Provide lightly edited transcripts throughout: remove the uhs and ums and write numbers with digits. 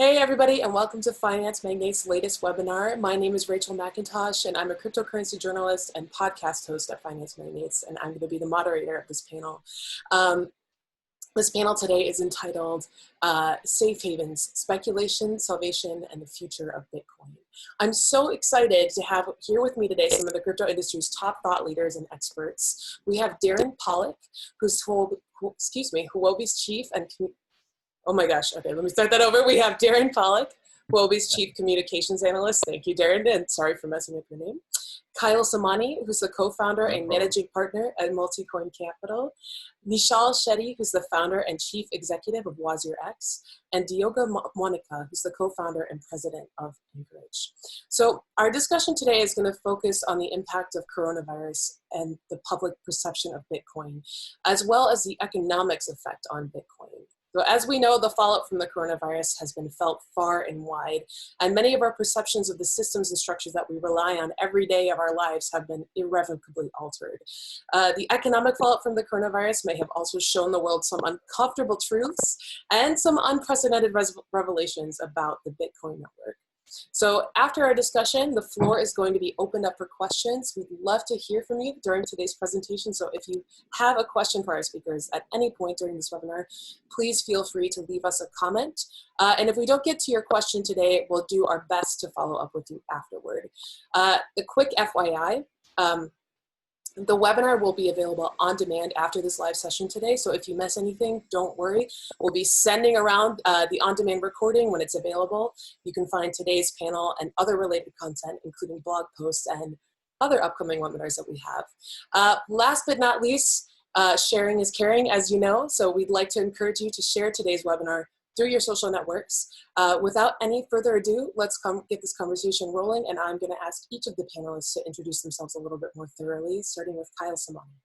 Hey everybody, and welcome to Finance Magnate's latest webinar. My name is Rachel McIntosh, and I'm a cryptocurrency journalist and podcast host at Finance Magnates, and I'm going to be the moderator of this panel. This panel today is entitled Safe Havens, Speculation, Salvation, and the Future of Bitcoin. I'm so excited to have here with me today some of the crypto industry's top thought leaders and experts. We have Darryn Pollock, who's Huobi's chief and oh my gosh, okay, let me start that over. We have Darryn Pollock, Huobi's chief communications analyst. Thank you, Darryn, and sorry for messing up your name. Kyle Samani, who's the co-founder and managing partner at Multicoin Capital. Nischal, Shetty, who's the founder and chief executive of WazirX. And Diogo, who's the co-founder and president of Anchorage. So our discussion today is going to focus on the impact of coronavirus and the public perception of Bitcoin, as well as the economics effect on Bitcoin. So as we know, the fallout from the coronavirus has been felt far and wide, and many of our perceptions of the systems and structures that we rely on every day of our lives have been irrevocably altered. The economic fallout from the coronavirus may have also shown the world some uncomfortable truths and some unprecedented revelations about the Bitcoin network. So after our discussion, the floor is going to be opened up for questions. We'd love to hear from you during today's presentation. So if you have a question for our speakers at any point during this webinar, please feel free to leave us a comment. And if we don't get to your question today, we'll do our best to follow up with you afterward. The quick FYI, the webinar will be available on demand after this live session today. So if you miss anything, don't worry. We'll be sending around the on-demand recording when it's available. You can find today's panel and other related content, including blog posts and other upcoming webinars that we have. Last but not least, sharing is caring, as you know. So we'd like to encourage you to share today's webinar through your social networks. Without any further ado, let's get this conversation rolling, and I'm going to ask each of the panelists to introduce themselves a little bit more thoroughly, starting with Kyle Samani.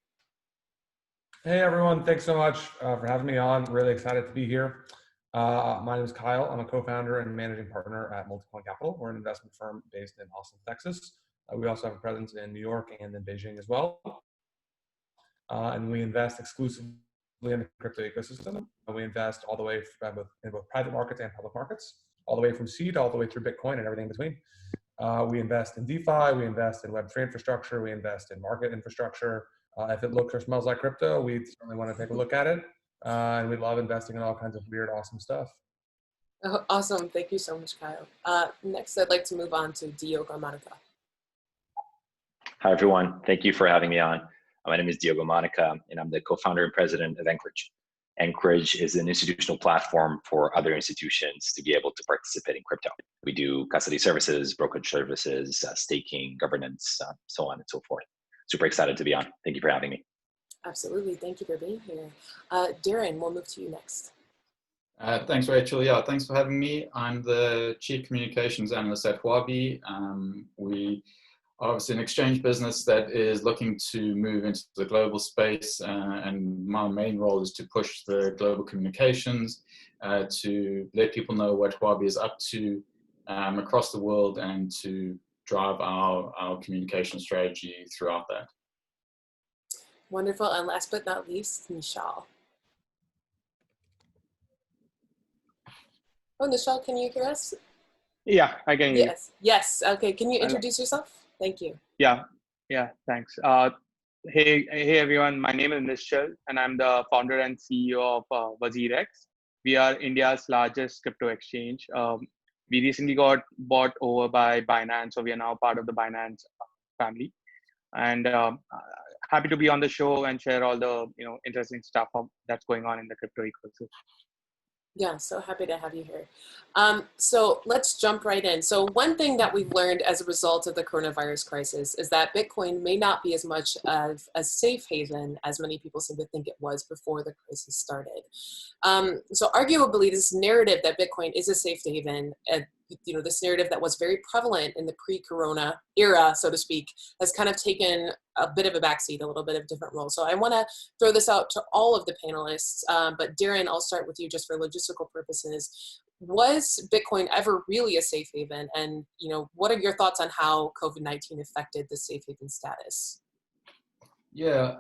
Hey everyone, thanks so much for having me on. Really excited to be here. My name is Kyle. I'm a co-founder and managing partner at Multicoin Capital. We're an investment firm based in Austin, Texas. We also have a presence in New York and in Beijing as well. And we invest exclusively in the crypto ecosystem. We invest all the way in both private markets and public markets, all the way from seed all the way through Bitcoin and everything in between. We invest in DeFi, we invest in Web3 infrastructure, we invest in market infrastructure. If it looks or smells like crypto, we certainly want to take a look at it. And we love investing in all kinds of weird, awesome stuff. Oh, awesome, thank you so much, Kyle. Next, I'd like to move on to Diogo. Hi everyone, thank you for having me on. My name is Diogo, and I'm the co-founder and president of Anchorage. Anchorage is an institutional platform for other institutions to be able to participate in crypto. We do custody services, brokerage services, staking, governance, so on and so forth. Super excited to be on. Thank you for having me. Absolutely, thank you for being here. Darryn, we'll move to you next. Thanks, Rachel. Yeah, thanks for having me. I'm the chief communications analyst at Huobi. We obviously an exchange business that is looking to move into the global space, and my main role is to push the global communications, to let people know what Huobi is up to across the world, and to drive our communication strategy throughout that. Wonderful, and last but not least, Nischal. Oh, Nischal, can you hear us? Yeah, I can hear you. Yes, okay, can you introduce yourself? Thank you. Yeah, thanks. Hey everyone, my name is Nischal, and I'm the founder and CEO of WazirX. We are India's largest crypto exchange. We recently got bought over by Binance, so we are now part of the Binance family. And happy to be on the show and share all the interesting stuff that's going on in the crypto ecosystem. Yeah, so happy to have you here. So let's jump right in. So one thing that we've learned as a result of the coronavirus crisis is that Bitcoin may not be as much of a safe haven as many people seem to think it was before the crisis started. So arguably this narrative that Bitcoin is a safe haven, this narrative that was very prevalent in the pre-corona era, so to speak, has kind of taken a bit of a backseat, a little bit of a different role. So I want to throw this out to all of the panelists, but Darryn, I'll start with you just for logistical purposes. Was Bitcoin ever really a safe haven? And what are your thoughts on how COVID-19 affected the safe haven status? Yeah,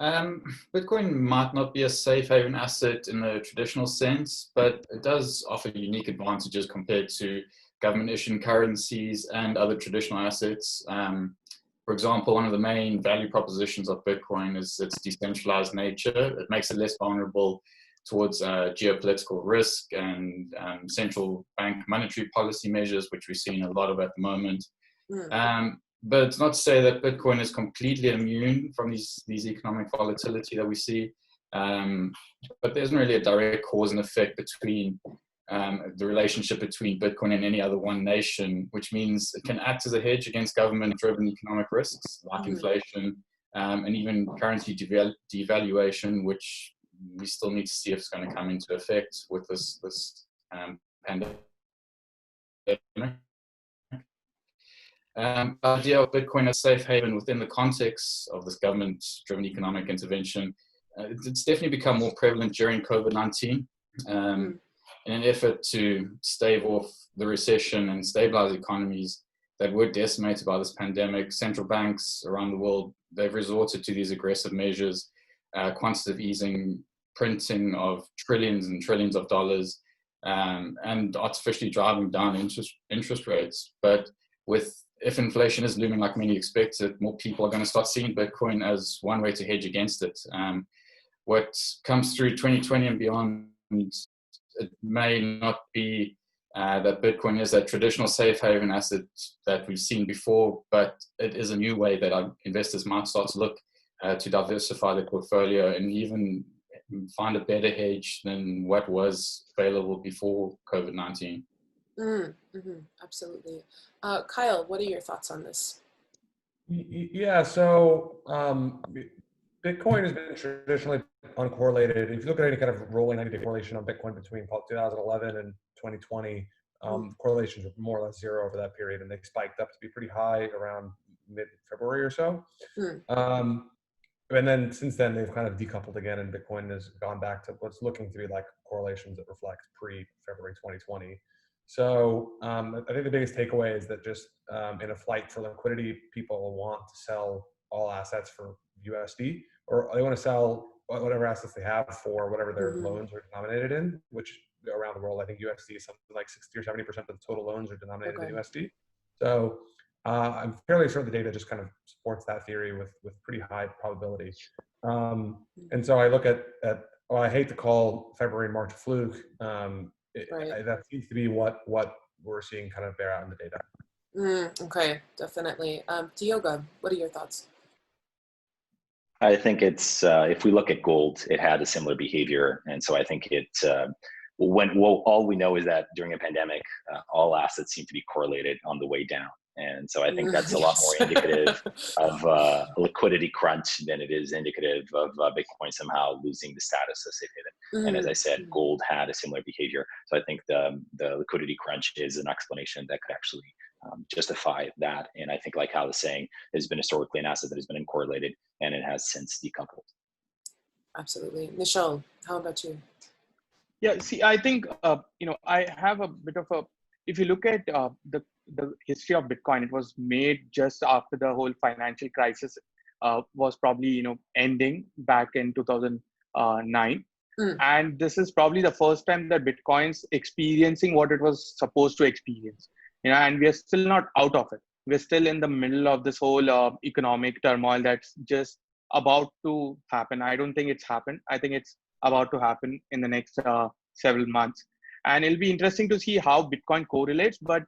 Bitcoin might not be a safe haven asset in the traditional sense, but it does offer unique advantages compared to government issued currencies and other traditional assets. For example, one of the main value propositions of Bitcoin is its decentralized nature. It makes it less vulnerable towards geopolitical risk and central bank monetary policy measures, which we're seeing a lot of at the moment. But it's not to say that Bitcoin is completely immune from these economic volatility that we see. But there isn't really a direct cause and effect between the relationship between Bitcoin and any other one nation, which means it can act as a hedge against government-driven economic risks like inflation and even currency devaluation, which we still need to see if it's going to come into effect with this pandemic. The idea of Bitcoin as safe haven within the context of this government-driven economic intervention, it's definitely become more prevalent during COVID-19 in an effort to stave off the recession and stabilize economies that were decimated by this pandemic. Central banks around the world, they've resorted to these aggressive measures, quantitative easing, printing of trillions and trillions of dollars, and artificially driving down interest rates. But if inflation is looming like many expected, more people are going to start seeing Bitcoin as one way to hedge against it. What comes through 2020 and beyond, it may not be that Bitcoin is that traditional safe haven asset that we've seen before, but it is a new way that our investors might start to look to diversify their portfolio and even find a better hedge than what was available before COVID-19. Absolutely. Kyle, what are your thoughts on this? Yeah, so Bitcoin has been traditionally uncorrelated. If you look at any kind of rolling 90-day correlation on Bitcoin between 2011 and 2020, correlations were more or less zero over that period, and they spiked up to be pretty high around mid-February or so. And then since then, they've kind of decoupled again, and Bitcoin has gone back to what's looking to be like correlations that reflect pre-February 2020. So I think the biggest takeaway is that just in a flight for liquidity, people want to sell all assets for USD, or they want to sell whatever assets they have for whatever their loans are denominated in, which around the world, I think USD is something like 60 or 70% of the total loans are denominated in USD. So I'm fairly sure the data just kind of supports that theory with pretty high probability. And so I look at well, I hate to call February and March a fluke. That seems to be what we're seeing kind of bear out in the data. Okay, definitely. Diogo, what are your thoughts? I think it's, if we look at gold, it had a similar behavior. And so I think all we know is that during a pandemic, all assets seem to be correlated on the way down. And so I think that's a lot more indicative of a liquidity crunch than it is indicative of Bitcoin somehow losing the status of safe haven. And as I said, gold had a similar behavior. So I think the liquidity crunch is an explanation that could actually justify that. And I think, like Hal is saying, there's been historically an asset that has been uncorrelated, and it has since decoupled. Absolutely. Nischal, how about you? Yeah, see, I think, I have a bit of if you look at the history of Bitcoin, it was made just after the whole financial crisis was probably, ending back in 2009. And this is probably the first time that Bitcoin's experiencing what it was supposed to experience. And we are still not out of it. We're still in the middle of this whole economic turmoil that's just about to happen. I don't think it's happened. I think it's about to happen in the next several months. And it'll be interesting to see how Bitcoin correlates. But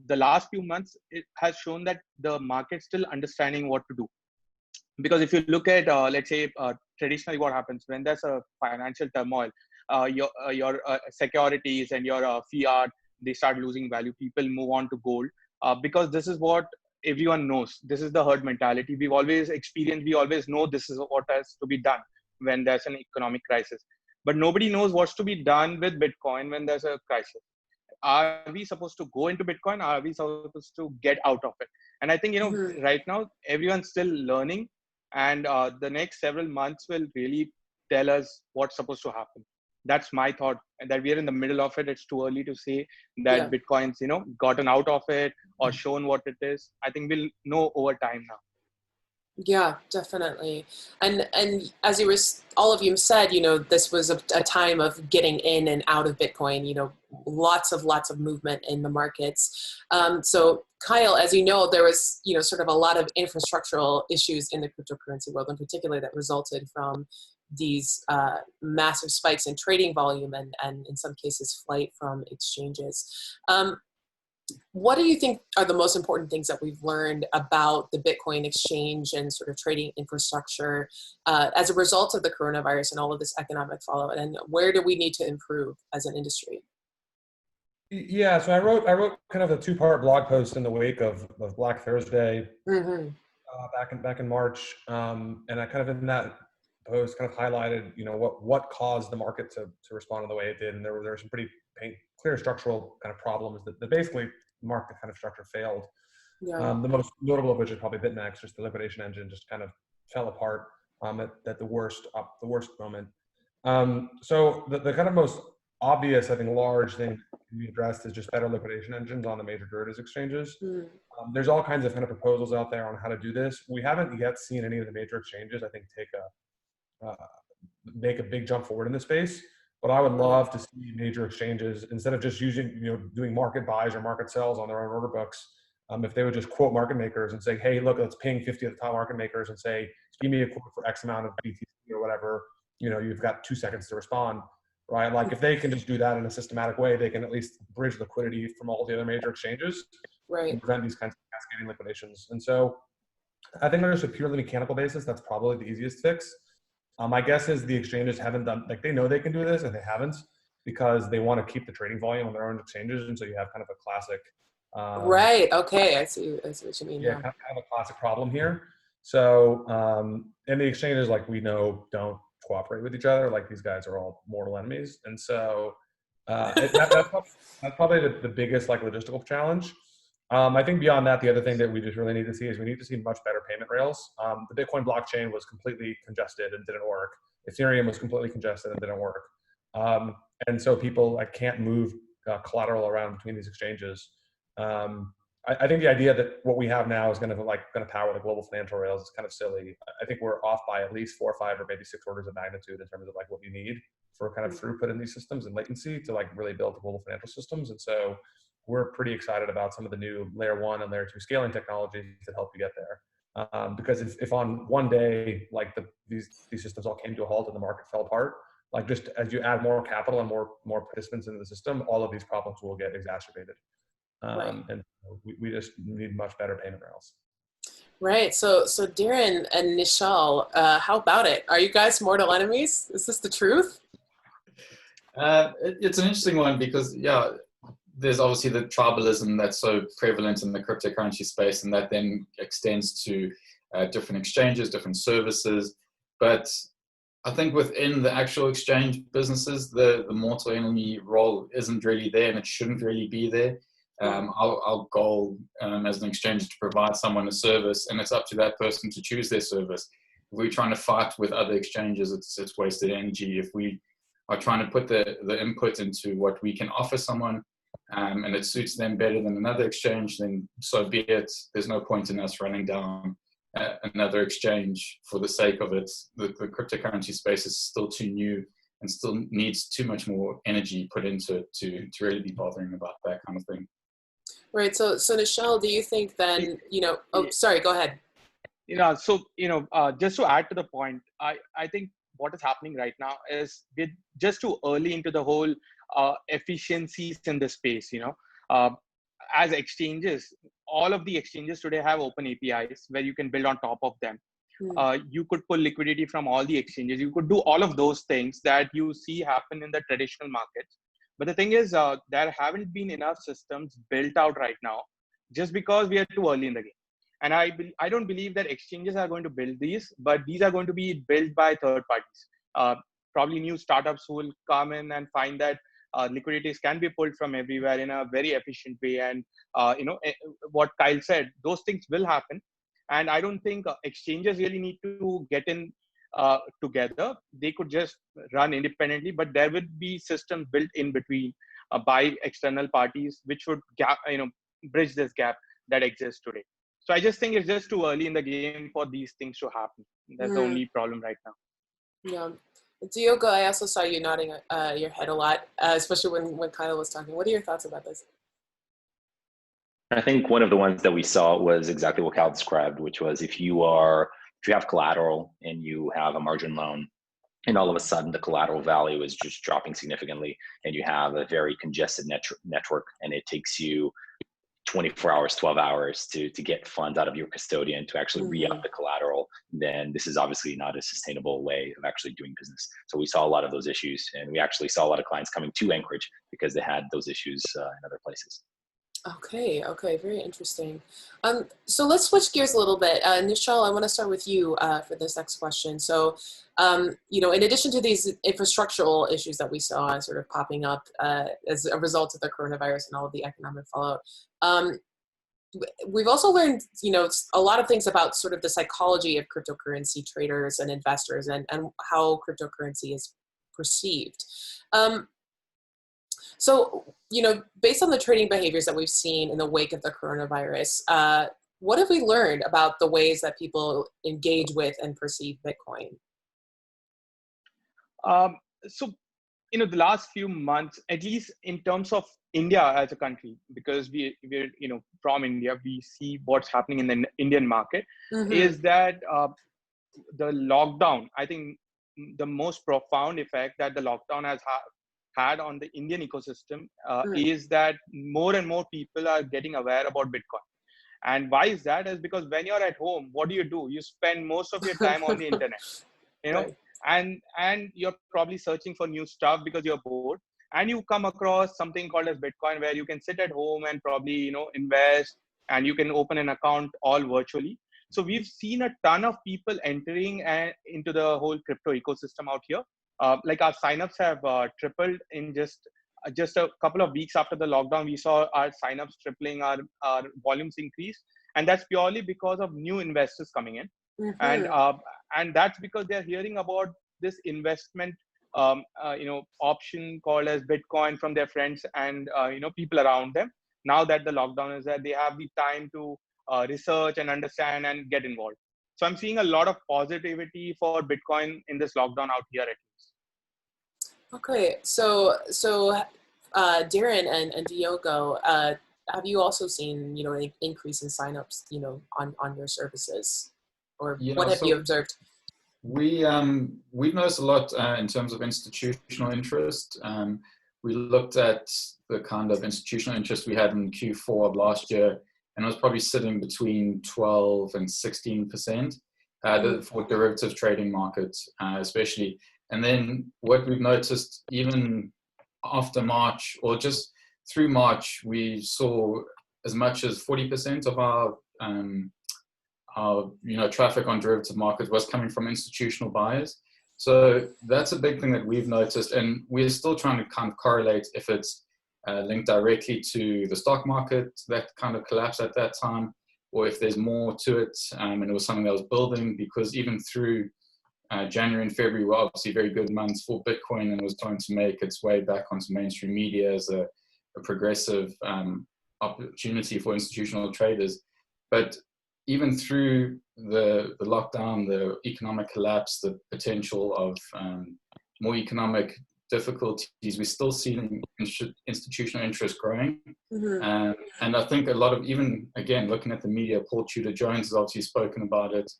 the last few months, it has shown that the market's still understanding what to do. Because if you look at, let's say, traditionally what happens when there's a financial turmoil, your securities and your fiat, they start losing value. People move on to gold because this is what everyone knows. This is the herd mentality. We've always experienced, we always know this is what has to be done when there's an economic crisis. But nobody knows what's to be done with Bitcoin when there's a crisis. Are we supposed to go into Bitcoin? Are we supposed to get out of it? And I think, right now, everyone's still learning. And the next several months will really tell us what's supposed to happen. That's my thought, and that we are in the middle of it. It's too early to say that Bitcoin's, gotten out of it or shown what it is. I think we'll know over time now. Yeah, definitely. And as you were, all of you said, this was a time of getting in and out of Bitcoin, lots of movement in the markets. So Kyle, as you know, there was, sort of a lot of infrastructural issues in the cryptocurrency world in particular that resulted from these massive spikes in trading volume and in some cases flight from exchanges. What do you think are the most important things that we've learned about the Bitcoin exchange and sort of trading infrastructure as a result of the coronavirus and all of this economic fallout? And where do we need to improve as an industry? Yeah, so I wrote kind of a two-part blog post in the wake of Black Thursday back in March, and I kind of in that post kind of highlighted what caused the market to respond in the way it did, and there were some pretty clear structural kind of problems that basically market kind of structure failed. Yeah. The most notable of which is probably BitMEX, just the liquidation engine just kind of fell apart at the worst moment. So the kind of most obvious, I think, large thing to be addressed is just better liquidation engines on the major derivatives exchanges. There's all kinds of kind of proposals out there on how to do this. We haven't yet seen any of the major exchanges, I think, make a big jump forward in this space. But I would love to see major exchanges, instead of just doing market buys or market sells on their own order books, if they would just quote market makers and say, hey, look, let's ping 50 of the top market makers and say, give me a quote for X amount of BTC or whatever, you've got 2 seconds to respond, right? Like if they can just do that in a systematic way, they can at least bridge liquidity from all the other major exchanges and prevent these kinds of cascading liquidations. And so I think on just a purely mechanical basis, that's probably the easiest fix. My guess is the exchanges haven't done, like they know they can do this and they haven't because they want to keep the trading volume on their own exchanges. And so you have kind of a classic. Right. Okay. I see what you mean. Yeah, kind of a classic problem here. So, and the exchanges, like we know, don't cooperate with each other. Like these guys are all mortal enemies. And so that's probably the biggest like logistical challenge. I think beyond that, the other thing that we just really need to see is we need to see much better payment rails. The Bitcoin blockchain was completely congested and didn't work. Ethereum was completely congested and didn't work. And so people can't move collateral around between these exchanges. I think the idea that what we have now is going to power the global financial rails is kind of silly. I think we're off by at least 4 or 5 or maybe 6 orders of magnitude in terms of like what you need for kind of throughput in these systems and latency to like really build the global financial systems. And so we're pretty excited about some of the new layer 1 and layer 2 scaling technologies that help you get there. Because if on one day, like these systems all came to a halt and the market fell apart, like just as you add more capital and more participants into the system, all of these problems will get exacerbated. And we just need much better payment rails. Right. So Darryn and Nischal, how about it? Are you guys mortal enemies? Is this the truth? It's an interesting one because, yeah, there's obviously the tribalism that's so prevalent in the cryptocurrency space, and that then extends to different exchanges, different services. But I think within the actual exchange businesses, the mortal enemy role isn't really there, and it shouldn't really be there. Our goal as an exchange is to provide someone a service, and it's up to that person to choose their service. If we're trying to fight with other exchanges, it's wasted energy. If we are trying to put the input into what we can offer someone, and it suits them better than another exchange, then so be it. There's no point in us running down another exchange for the sake of it. The cryptocurrency space is still too new and still needs too much more energy put into it to really be bothering about that kind of thing. Right. So Nischal, do you think then, sorry, go ahead. Just to add to the point, I think what is happening right now is we're just too early into the whole efficiencies in the space. As exchanges, all of the exchanges today have open APIs where you can build on top of them. You could pull liquidity from all the exchanges. You could do all of those things that you see happen in the traditional markets. But the thing is, there haven't been enough systems built out right now just because we are too early in the game. And I don't believe that exchanges are going to build these, but these are going to be built by third parties. Probably new startups who will come in and find that liquidities can be pulled from everywhere in a very efficient way. And, what Kyle said, those things will happen. And I don't think exchanges really need to get in together. They could just run independently, but there would be systems built in between by external parties, which would bridge this gap that exists today. So I just think it's just too early in the game for these things to happen. That's the only problem right now. Yeah. Diogo, I also saw you nodding your head a lot, especially when Kyle was talking. What are your thoughts about this? I think one of the ones that we saw was exactly what Kyle described, which was if you have collateral and you have a margin loan, and all of a sudden the collateral value is just dropping significantly, and you have a very congested network, and it takes you 24 hours, 12 hours to get funds out of your custodian to actually re-up the collateral, then this is obviously not a sustainable way of actually doing business. So we saw a lot of those issues, and we actually saw a lot of clients coming to Anchorage because they had those issues in other places. Okay, very interesting. So let's switch gears a little bit. Nischal, I want to start with you for this next question. So, in addition to these infrastructural issues that we saw sort of popping up as a result of the coronavirus and all of the economic fallout, we've also learned, a lot of things about sort of the psychology of cryptocurrency traders and investors and how cryptocurrency is perceived. So, based on the trading behaviors that we've seen in the wake of the coronavirus, what have we learned about the ways that people engage with and perceive Bitcoin? The last few months, at least in terms of India as a country, because we're from India, we see what's happening in the Indian market, is that the lockdown, I think the most profound effect that the lockdown has had on the Indian ecosystem is that more and more people are getting aware about Bitcoin. And why is that? Is because when you're at home, what do? You spend most of your time on the internet, Right. and you're probably searching for new stuff because you're bored, and you come across something called as Bitcoin, where you can sit at home and probably invest, and you can open an account all virtually. So we've seen a ton of people entering into the whole crypto ecosystem out here. Like our signups have tripled in just a couple of weeks after the lockdown. We saw our signups tripling, our volumes increase, and that's purely because of new investors coming in, and that's because they're hearing about this investment option called as Bitcoin from their friends and people around them. Now that the lockdown is there, they have the time to research and understand and get involved. So I'm seeing a lot of positivity for Bitcoin in this lockdown out here at least. Okay, so Darryn and Diogo, have you also seen an increase in signups on your services, or what have you observed? We've noticed a lot in terms of institutional interest. We looked at the kind of institutional interest we had in Q4 of last year, and it was probably sitting between 12 and 16% for derivative trading markets, especially. And then what we've noticed, even after March or just through March, we saw as much as 40% of our traffic on derivative markets was coming from institutional buyers. So that's a big thing that we've noticed, and we're still trying to kind of correlate if it's linked directly to the stock market that kind of collapsed at that time, or if there's more to it, and it was something that was building, because even through January and February were obviously very good months for Bitcoin, and was trying to make its way back onto mainstream media as a progressive opportunity for institutional traders. But even through the lockdown, the economic collapse, the potential of more economic difficulties, we're still seeing institutional interest growing. And I think a lot of, even again, looking at the media, Paul Tudor Jones has obviously spoken about it.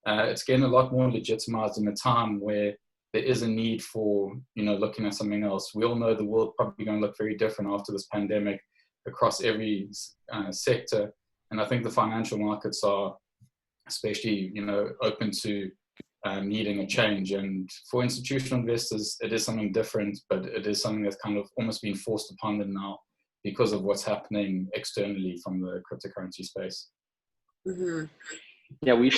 It's getting a lot more legitimized in a time where there is a need for, looking at something else. We all know the world probably going to look very different after this pandemic across every sector. And I think the financial markets are especially, open to needing a change. And for institutional investors, it is something different, but it is something that's kind of almost been forced upon them now because of what's happening externally from the cryptocurrency space. Yeah, we've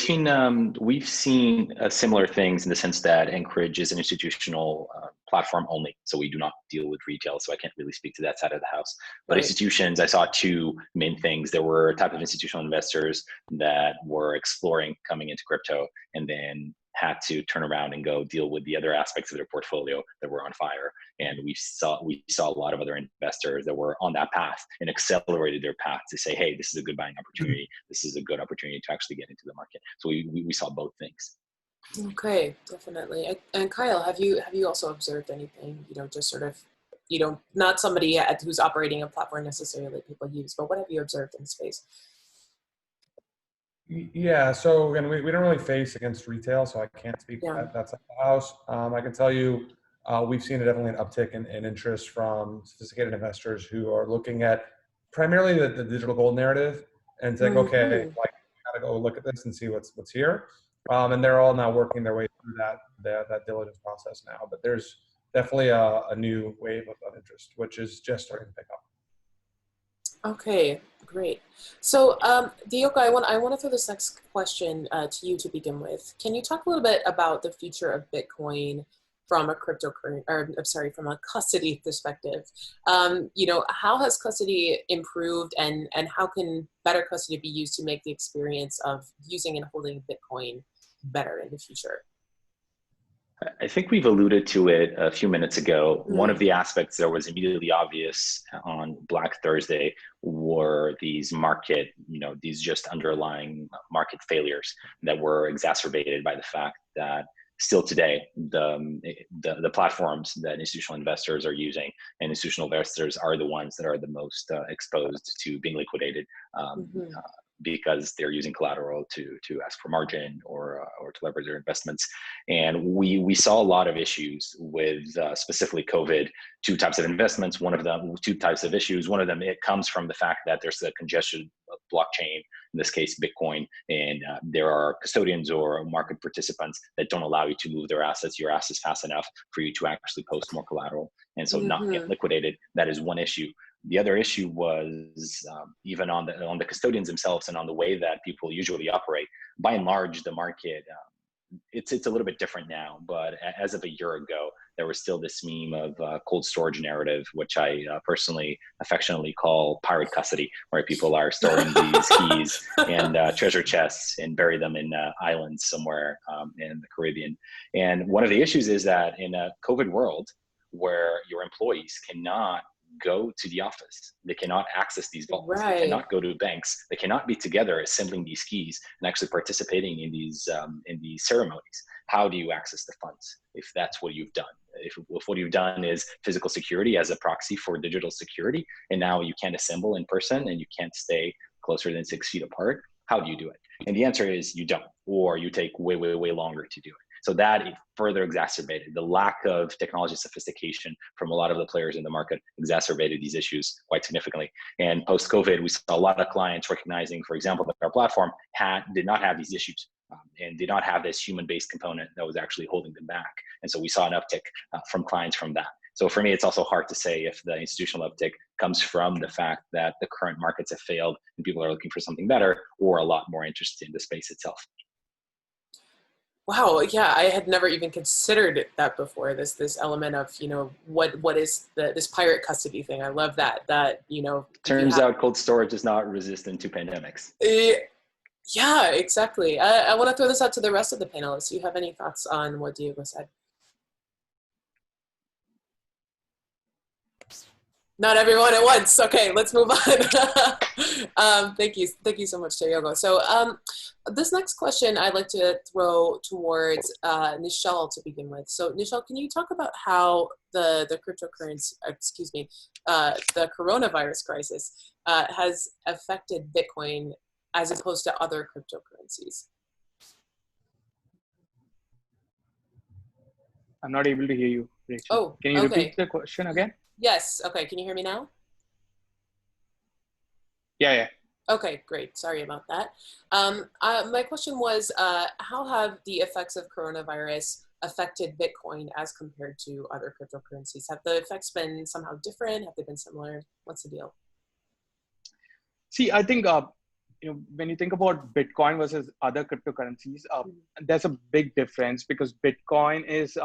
seen similar things in the sense that Anchorage is an institutional platform only, so we do not deal with retail. So I can't really speak to that side of the house. But institutions, I saw two main things. There were a type of institutional investors that were exploring coming into crypto, and then had to turn around and go deal with the other aspects of their portfolio that were on fire. And we saw a lot of other investors that were on that path and accelerated their path to say, hey, this is a good buying opportunity. This is a good opportunity to actually get into the market. So we saw both things. Okay, definitely. And Kyle, have you also observed anything, just sort of, not somebody who's operating a platform necessarily that people use, but what have you observed in the space? Yeah, so again, we don't really face against retail, so I can't speak that side of the house. I can tell you we've seen definitely an uptick in interest from sophisticated investors who are looking at primarily the digital gold narrative and saying, okay, like, we gotta go look at this and see what's here. And they're all now working their way through that diligence process now. But there's definitely a new wave of interest, which is just starting to pick up. Okay, great. So, Diogo, I want to throw this next question to you to begin with. Can you talk a little bit about the future of Bitcoin from a from a custody perspective? How has custody improved, and how can better custody be used to make the experience of using and holding Bitcoin better in the future? I think we've alluded to it a few minutes ago. One of the aspects that was immediately obvious on Black Thursday were these these just underlying market failures that were exacerbated by the fact that still today, the platforms that institutional investors are using and institutional investors are the ones that are the most exposed to being liquidated. Because they're using collateral to ask for margin or to leverage their investments. And we saw a lot of issues with specifically COVID, two types of investments, two types of issues. One of them, it comes from the fact that there's a congestion of blockchain, in this case, Bitcoin, and there are custodians or market participants that don't allow you to move your assets fast enough for you to actually post more collateral. And so not get liquidated. That is one issue. The other issue was even on the custodians themselves and on the way that people usually operate. By and large, the market, it's a little bit different now, but as of a year ago, there was still this meme of cold storage narrative, which I personally affectionately call pirate custody, where people are storing these keys and treasure chests and bury them in islands somewhere in the Caribbean. And one of the issues is that in a COVID world, where your employees cannot go to the office, they cannot access these vaults, they cannot go to banks, they cannot be together assembling these keys and actually participating in these ceremonies. How do you access the funds if that's what you've done? If what you've done is physical security as a proxy for digital security, and now you can't assemble in person and you can't stay closer than 6 feet apart, how do you do it? And the answer is you don't, or you take way, way, way longer to do it. So that further exacerbated the lack of technology sophistication from a lot of the players in the market, exacerbated these issues quite significantly. And post-COVID, we saw a lot of clients recognizing, for example, that our platform did not have these issues and did not have this human-based component that was actually holding them back. And so we saw an uptick from clients from that. So for me, it's also hard to say if the institutional uptick comes from the fact that the current markets have failed and people are looking for something better, or a lot more interest in the space itself. Wow, yeah, I had never even considered that before. This element of what is this pirate custody thing. I love that. Turns out cold storage is not resistant to pandemics. Yeah, exactly. I want to throw this out to the rest of the panelists. Do you have any thoughts on what Diogo said? Not everyone at once. Okay, let's move on. Thank you so much, Diogo. So this next question I'd like to throw towards Nischal to begin with. So Nischal, can you talk about how the coronavirus crisis has affected Bitcoin as opposed to other cryptocurrencies? I'm not able to hear you, Rachel. Oh, can you repeat the question again? Yes. Okay. Can you hear me now? Yeah. Okay, great. Sorry about that. My question was, how have the effects of coronavirus affected Bitcoin as compared to other cryptocurrencies? Have the effects been somehow different? Have they been similar? What's the deal? See, I think when you think about Bitcoin versus other cryptocurrencies, there's a big difference because Bitcoin is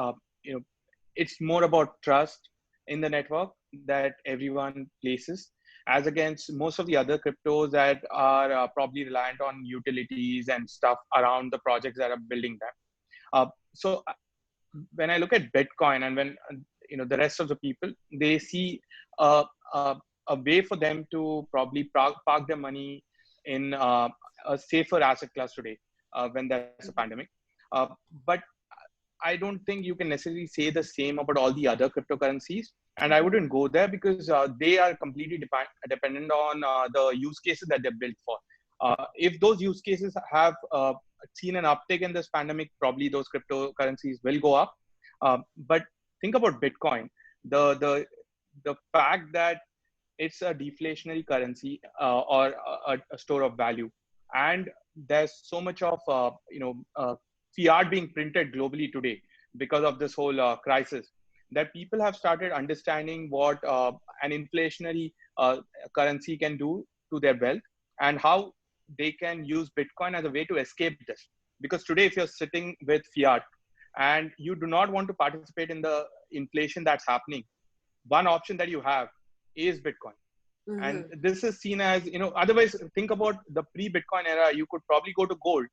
it's more about trust in the network that everyone places, as against most of the other cryptos that are probably reliant on utilities and stuff around the projects that are building them. So when I look at Bitcoin, and when the rest of the people, they see a way for them to probably park their money in a safer asset class today when there's a pandemic. But I don't think you can necessarily say the same about all the other cryptocurrencies. And I wouldn't go there because they are completely dependent on the use cases that they're built for. If those use cases have seen an uptick in this pandemic, probably those cryptocurrencies will go up. But think about Bitcoin. The fact that it's a deflationary currency or a store of value, and there's so much of fiat being printed globally today because of this whole crisis, that people have started understanding what an inflationary currency can do to their wealth, and how they can use Bitcoin as a way to escape this. Because today, if you're sitting with fiat and you do not want to participate in the inflation that's happening, one option that you have is Bitcoin. Mm-hmm. And this is seen as, otherwise think about the pre-Bitcoin era, you could probably go to gold,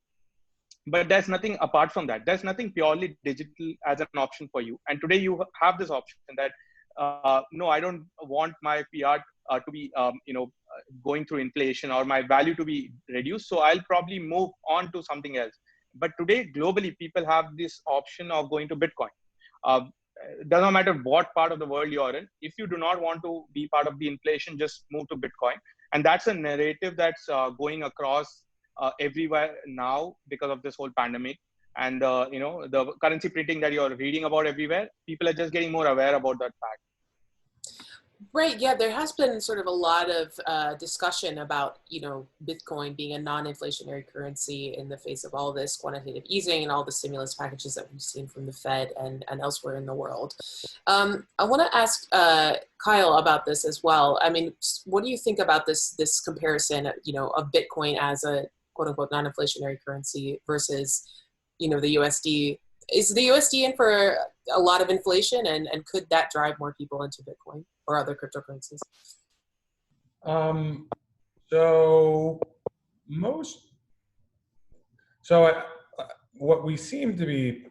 but there's nothing apart from that. There's nothing purely digital as an option for you. And today you have this option that, no, I don't want my fiat to be, going through inflation or my value to be reduced. So I'll probably move on to something else. But today, globally, people have this option of going to Bitcoin. Doesn't matter what part of the world you're in. If you do not want to be part of the inflation, just move to Bitcoin. And that's a narrative that's going across everywhere now because of this whole pandemic. And, the currency printing that you're reading about everywhere, people are just getting more aware about that fact. Right. Yeah, there has been sort of a lot of discussion about, Bitcoin being a non-inflationary currency in the face of all this quantitative easing and all the stimulus packages that we've seen from the Fed and elsewhere in the world. I want to ask Kyle about this as well. I mean, what do you think about this comparison, of Bitcoin as a quote unquote non-inflationary currency versus, the USD? Is the USD in for a lot of inflation, and could that drive more people into Bitcoin or other cryptocurrencies? What we seem to be,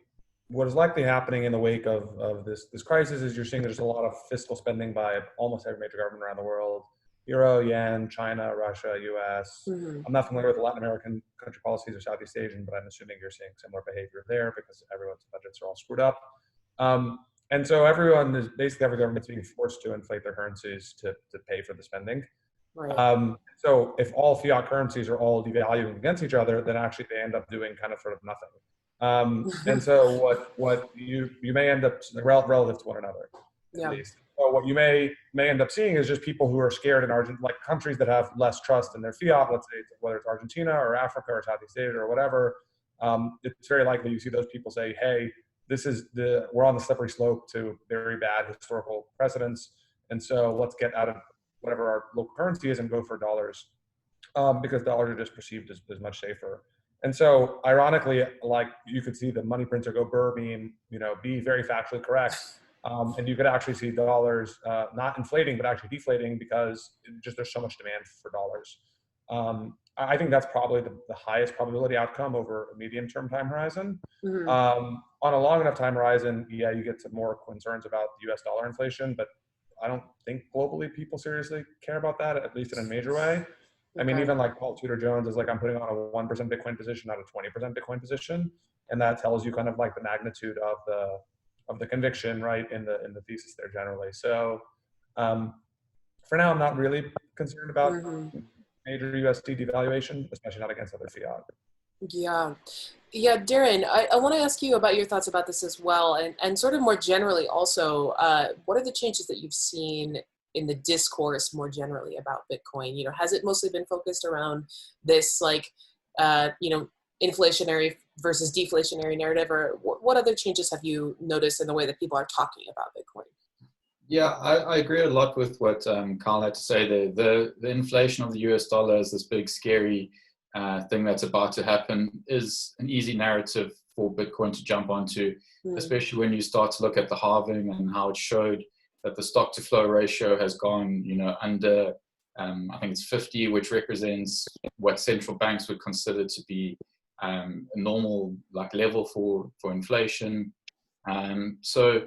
what is likely happening in the wake of this crisis is you're seeing there's a lot of fiscal spending by almost every major government around the world. Euro, yen, China, Russia, US. Mm-hmm. I'm not familiar with the Latin American country policies or Southeast Asian, but I'm assuming you're seeing similar behavior there because everyone's budgets are all screwed up. And so every government's being forced to inflate their currencies to pay for the spending. Right. So if all fiat currencies are all devaluing against each other, then actually they end up doing kind of sort of nothing. And so what you may end up relative to one another, at least. So what you may end up seeing is just people who are scared in like countries that have less trust in their fiat, let's say whether it's Argentina or Africa or Southeast Asia or whatever. It's very likely you see those people say, hey, we're on the slippery slope to very bad historical precedents. And so let's get out of whatever our local currency is and go for dollars, because dollars are just perceived as much safer. And so ironically, like you could see the money printer go burr beam, be very factually correct. And you could actually see dollars not inflating, but actually deflating because there's so much demand for dollars. I think that's probably the highest probability outcome over a medium-term time horizon. Mm-hmm. On a long enough time horizon, you get some more concerns about US dollar inflation, but I don't think globally people seriously care about that, at least in a major way. Okay. I mean, even like Paul Tudor Jones is like, I'm putting on a 1% Bitcoin position, not a 20% Bitcoin position. And that tells you kind of like the magnitude of the conviction, right, in the thesis there generally. So for now, I'm not really concerned about mm-hmm. major USD devaluation, especially not against other fiat. Yeah, Darryn, I want to ask you about your thoughts about this as well, and sort of more generally also, what are the changes that you've seen in the discourse more generally about Bitcoin? Has it mostly been focused around this inflationary versus deflationary narrative, or what other changes have you noticed in the way that people are talking about Bitcoin? Yeah, I agree a lot with what Kyle had to say there. The inflation of the US dollar is this big, scary thing that's about to happen is an easy narrative for Bitcoin to jump onto, especially when you start to look at the halving and how it showed that the stock to flow ratio has gone, under, I think it's 50, which represents what central banks would consider to be a normal like level for inflation. So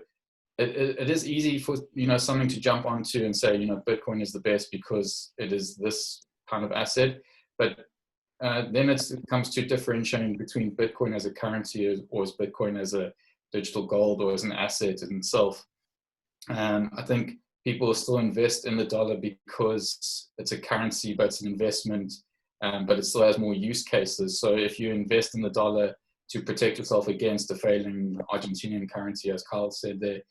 it is easy for something to jump onto and say Bitcoin is the best because it is this kind of asset, but then it comes to differentiating between Bitcoin as a currency or as Bitcoin as a digital gold or as an asset in itself. I think people still invest in the dollar because it's a currency, but it's an investment, but it still has more use cases. So if you invest in the dollar to protect yourself against a failing Argentinian currency, as Kyle said there,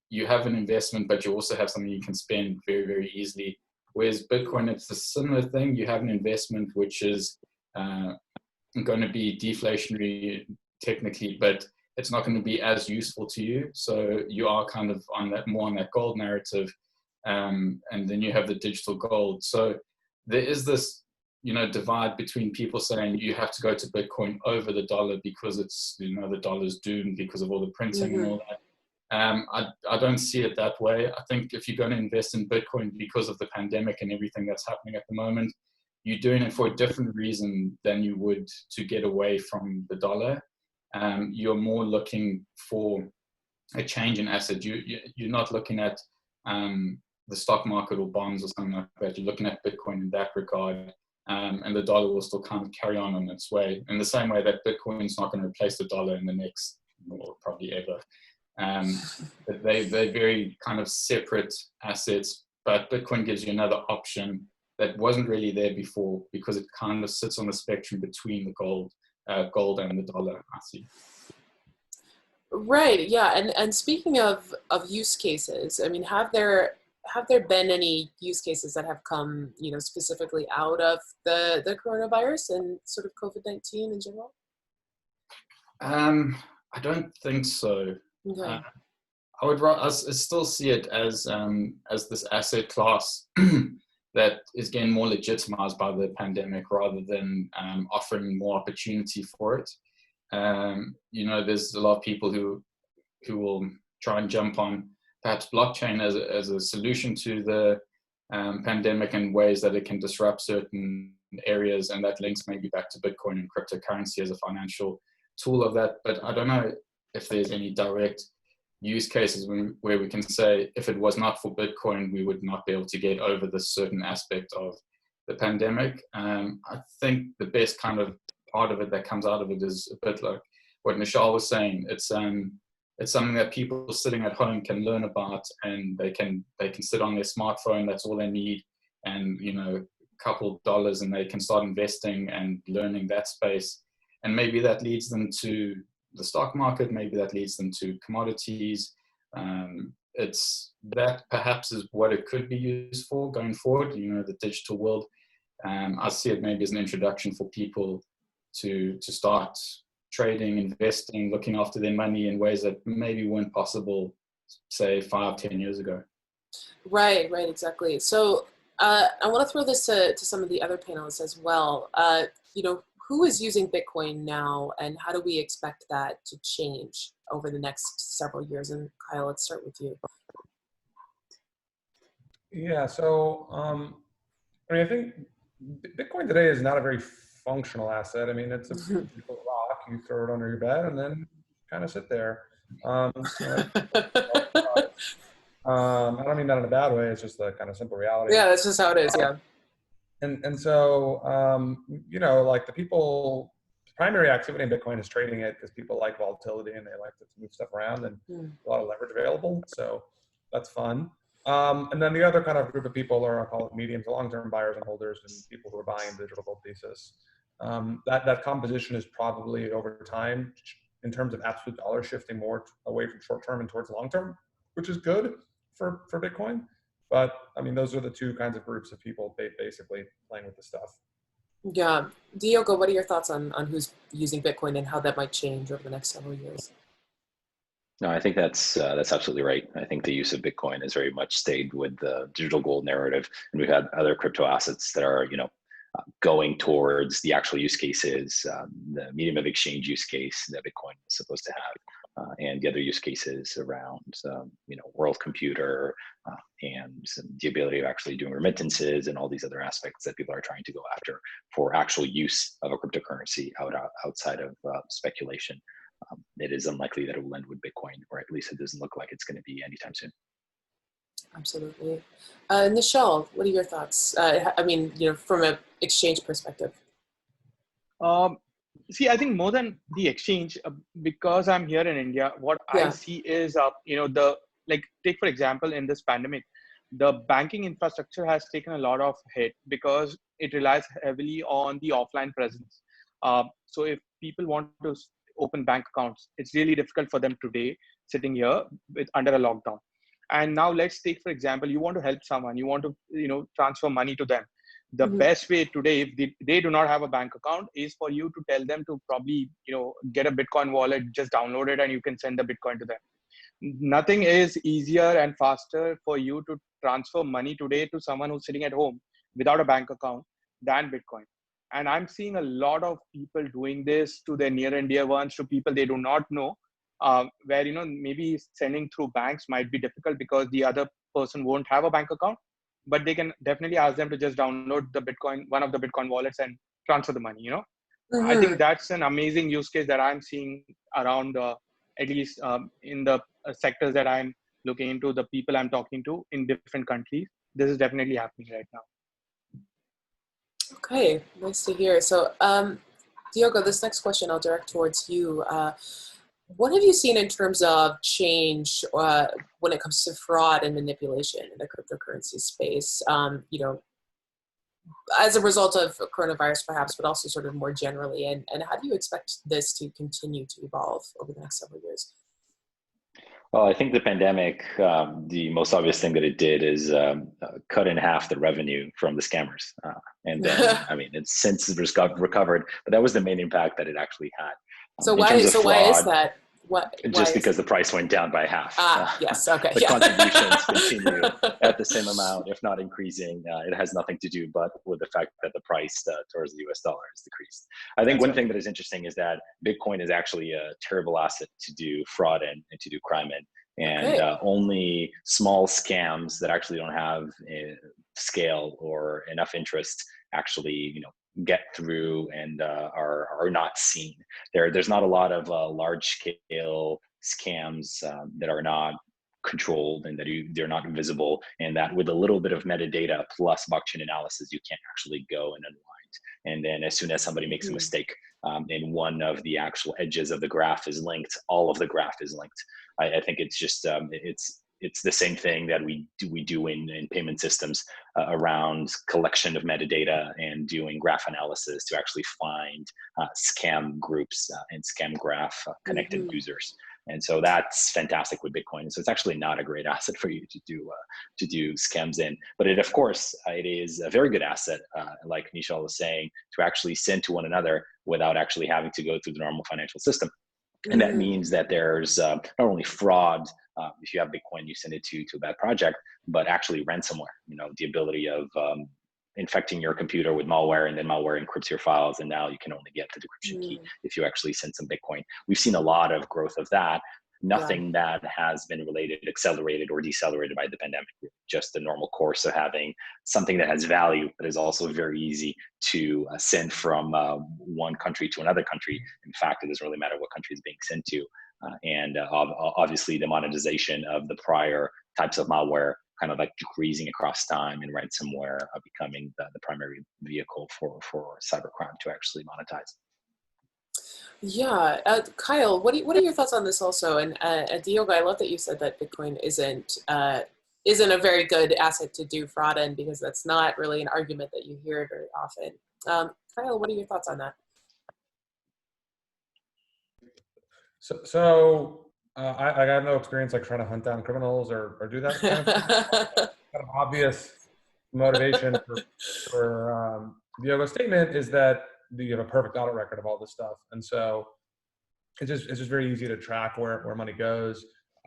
you have an investment, but you also have something you can spend very, very easily. Whereas Bitcoin, it's a similar thing. You have an investment which is going to be deflationary technically, but it's not going to be as useful to you. So you are kind of on that more on that gold narrative, and then you have the digital gold. So there is this divide between people saying you have to go to Bitcoin over the dollar because it's the dollar's doomed because of all the printing and all that. I don't see it that way. I think if you're going to invest in Bitcoin because of the pandemic and everything that's happening at the moment, you're doing it for a different reason than you would to get away from the dollar. You're more looking for a change in asset. You're not looking at the stock market or bonds or something like that. You're looking at Bitcoin in that regard. And the dollar will still kind of carry on its way in the same way that Bitcoin's not going to replace the dollar in the next, or probably ever. But they're very kind of separate assets, but Bitcoin gives you another option that wasn't really there before because it kind of sits on the spectrum between the gold and the dollar, I see. Right. Yeah. And speaking of use cases, I mean, have there been any use cases that have come, specifically out of the coronavirus and sort of COVID-19 in general? I don't think so. Okay. I still see it as this asset class that is getting more legitimized by the pandemic rather than offering more opportunity for it. There's a lot of people who will try and jump on perhaps blockchain as a solution to the pandemic in ways that it can disrupt certain areas, and that links maybe back to Bitcoin and cryptocurrency as a financial tool of that. But I don't know if there's any direct use cases where we can say if it was not for Bitcoin, we would not be able to get over this certain aspect of the pandemic. I think the best kind of part of it that comes out of it is a bit like what Nischal was saying. It's something that people sitting at home can learn about, and they can sit on their smartphone. That's all they need, and a couple dollars, and they can start investing and learning that space. And maybe that leads them to the stock market. Maybe that leads them to commodities. It's that perhaps is what it could be used for going forward. The digital world. I see it maybe as an introduction for people to start trading, investing, looking after their money in ways that maybe weren't possible, say 5-10 years ago. Right, exactly. So I want to throw this to some of the other panelists as well. Who is using Bitcoin now, and how do we expect that to change over the next several years? And Kyle, let's start with you. Yeah, so I think Bitcoin today is not a very functional asset. I mean, it's a beautiful rock. You throw it under your bed and then kind of sit there. I don't mean that in a bad way. It's just the kind of simple reality. Yeah, that's just how it is. Yeah. And so, like the primary activity in Bitcoin is trading it because people like volatility and they like to move stuff around and a lot of leverage available. So that's fun. And then the other kind of group of people are, I'll call it medium to long-term buyers and holders, and people who are buying digital gold thesis. That composition is probably over time, in terms of absolute dollar, shifting more away from short-term and towards long-term, which is good for Bitcoin. But I mean, those are the two kinds of groups of people basically playing with the stuff. Yeah. Diogo, what are your thoughts on who's using Bitcoin and how that might change over the next several years? No, I think that's absolutely right. I think the use of Bitcoin has very much stayed with the digital gold narrative, and we've had other crypto assets that are, going towards the actual use cases, the medium of exchange use case that Bitcoin is supposed to and the other use cases around, world computer and the ability of actually doing remittances and all these other aspects that people are trying to go after for actual use of a cryptocurrency outside of speculation. It is unlikely that it will end with Bitcoin, or at least it doesn't look like it's going to be anytime soon. Absolutely. Nischal, what are your thoughts? From an exchange perspective. See, I think more than the exchange, because I'm here in India, what I see is, take for example, in this pandemic, the banking infrastructure has taken a lot of hit because it relies heavily on the offline presence. So if people want to open bank accounts, it's really difficult for them today sitting here under a lockdown. And now let's take, for example, you want to help someone, you want to, transfer money to them. The best way today, if they do not have a bank account, is for you to tell them to probably, get a Bitcoin wallet, just download it and you can send the Bitcoin to them. Nothing is easier and faster for you to transfer money today to someone who's sitting at home without a bank account than Bitcoin. And I'm seeing a lot of people doing this to their near and dear ones, to people they do not know, where, maybe sending through banks might be difficult because the other person won't have a bank account, but they can definitely ask them to just download one of the Bitcoin wallets and transfer the money, I think that's an amazing use case that I'm seeing around, at least in the sectors that I'm looking into, the people I'm talking to in different countries. This is definitely happening right now. Okay, nice to hear. So, Diogo, this next question I'll direct towards you. What have you seen in terms of change when it comes to fraud and manipulation in the cryptocurrency space? As a result of coronavirus, perhaps, but also sort of more generally, and how do you expect this to continue to evolve over the next several years? Well, I think the pandemic, the most obvious thing that it did is cut in half the revenue from the scammers. And then, it's since recovered, but that was the main impact that it actually had. So why is that? Because the price went down by half. Yes, okay. The contributions continue at the same amount, if not increasing. It has nothing to do but with the fact that the price towards the US dollar has decreased. I think one thing that is interesting is that Bitcoin is actually a terrible asset to do fraud and to do crime in. And only small scams that actually don't have scale or enough interest actually, get through and are not seen. There's not a lot of large scale scams that are not controlled and that they're not visible, and that with a little bit of metadata plus blockchain analysis, you can't actually go and unwind. And then as soon as somebody makes a mistake and one of the actual edges of the graph is linked, all of the graph is linked. I think it's just it's the same thing that we do in payment systems around collection of metadata and doing graph analysis to actually find scam groups and scam graph connected users. And so that's fantastic with Bitcoin. So it's actually not a great asset for you to do scams in, but it is a very good asset, like Nischal was saying, to actually send to one another without actually having to go through the normal financial system. And that means that there's not only fraud. If you have Bitcoin, you send it to a bad project, but actually ransomware, the ability of infecting your computer with malware, and then malware encrypts your files, and now you can only get the decryption key if you actually send some Bitcoin. We've seen a lot of growth of that. Nothing that has been accelerated or decelerated by the pandemic, just the normal course of having something that has value, but is also very easy to send from one country to another country. In fact, it doesn't really matter what country it's being sent to. And obviously the monetization of the prior types of malware kind of like decreasing across time, and ransomware becoming the primary vehicle for cybercrime to actually monetize. Yeah, Kyle, what are your thoughts on this also? And Diogo, I love that you said that Bitcoin isn't a very good asset to do fraud in, because that's not really an argument that you hear very often. Kyle, what are your thoughts on that? So I have no experience like trying to hunt down criminals or do that kind of obvious motivation for Diogo's statement is that you have a perfect audit record of all this stuff, and so it's just very easy to track where money goes.